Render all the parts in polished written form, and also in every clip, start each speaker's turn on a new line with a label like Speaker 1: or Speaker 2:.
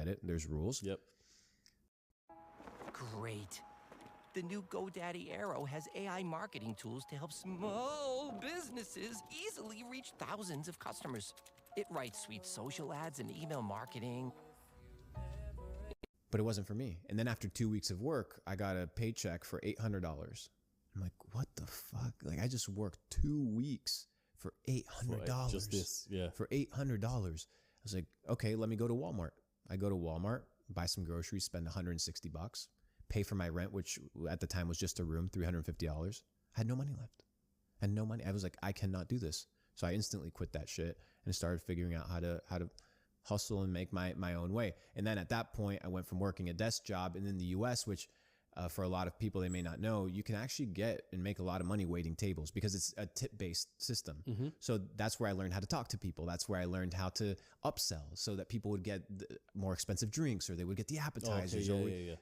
Speaker 1: get it. There's rules.
Speaker 2: Yep.
Speaker 3: Great. The new GoDaddy Arrow has AI marketing tools to help small businesses easily reach thousands of customers. It writes sweet social ads and email marketing.
Speaker 1: But it wasn't for me. And then after 2 weeks of work, I got a paycheck for $800. I'm like, what the fuck? Like, I just worked 2 weeks for $800.
Speaker 2: Just this, yeah.
Speaker 1: For $800. I was like, okay, let me go to Walmart. I go to Walmart, buy some groceries, spend $160, pay for my rent, which at the time was just a room, $350. I had no money left. I had no money. I was like, I cannot do this. So I instantly quit that shit and started figuring out how to hustle and make my own way. And then at that point, I went from working a desk job, and in the US, which for a lot of people, they may not know, you can actually get and make a lot of money waiting tables because it's a tip-based system. So that's where I learned how to talk to people. That's where I learned how to upsell so that people would get more expensive drinks, or they would get the appetizers.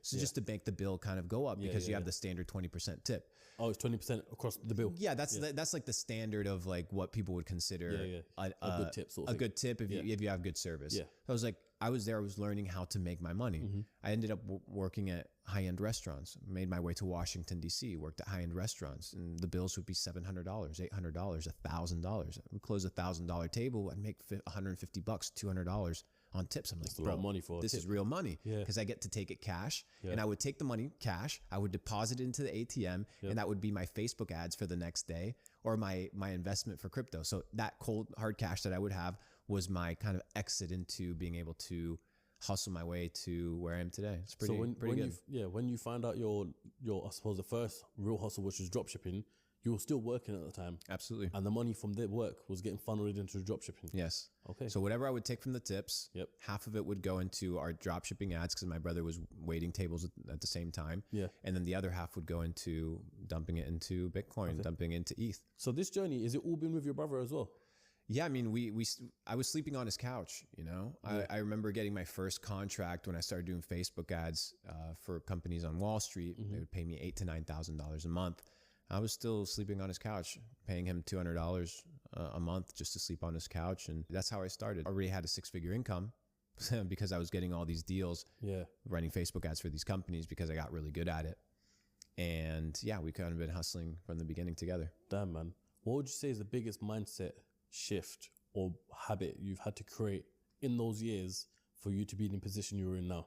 Speaker 1: So just to make the bill kind of go up because you have the standard 20% tip.
Speaker 2: Oh, it's 20% across the bill.
Speaker 1: Yeah, that's like the standard of like what people would consider
Speaker 2: a good tip sort of
Speaker 1: a good tip if you have good service.
Speaker 2: Yeah.
Speaker 1: So I was like, I was learning how to make my money. I ended up working at high-end restaurants, made my way to Washington, D.C., worked at high-end restaurants, and the bills would be $700, $800, $1,000. I would close $1,000 table, I'd make $150, $200 on tips. I'm like,
Speaker 2: That's a lot of money for a
Speaker 1: this
Speaker 2: tip.
Speaker 1: is real money
Speaker 2: Yeah.
Speaker 1: because I get to take it cash, and I would take the money cash, I would deposit it into the ATM, and that would be my Facebook ads for the next day or my investment for crypto. So that cold hard cash that I would have was my kind of exit into being able to hustle my way to where I am today. It's pretty, pretty good.
Speaker 2: When you find out your I suppose the first real hustle, which was dropshipping, you were still working at the time.
Speaker 1: Absolutely.
Speaker 2: And the money from the work was getting funneled into dropshipping.
Speaker 1: Yes.
Speaker 2: Okay.
Speaker 1: So whatever I would take from the tips, half of it would go into our dropshipping ads because my brother was waiting tables at the same time.
Speaker 2: Yeah.
Speaker 1: And then the other half would go into dumping it into Bitcoin, dumping into ETH.
Speaker 2: So this journey, is it all been with your brother as well?
Speaker 1: Yeah, I mean, I was sleeping on his couch, you know. I remember getting my first contract when I started doing Facebook ads for companies on Wall Street. They would pay me $8,000 to $9,000 a month. I was still sleeping on his couch, paying him $200 a month just to sleep on his couch. And that's how I started. I already had a 6-figure income because I was getting all these deals, running Facebook ads for these companies because I got really good at it. And yeah, we kind of been hustling from the beginning together.
Speaker 2: Damn, man. What would you say is the biggest mindset shift or habit you've had to create in those years for you to be in the position you're in now?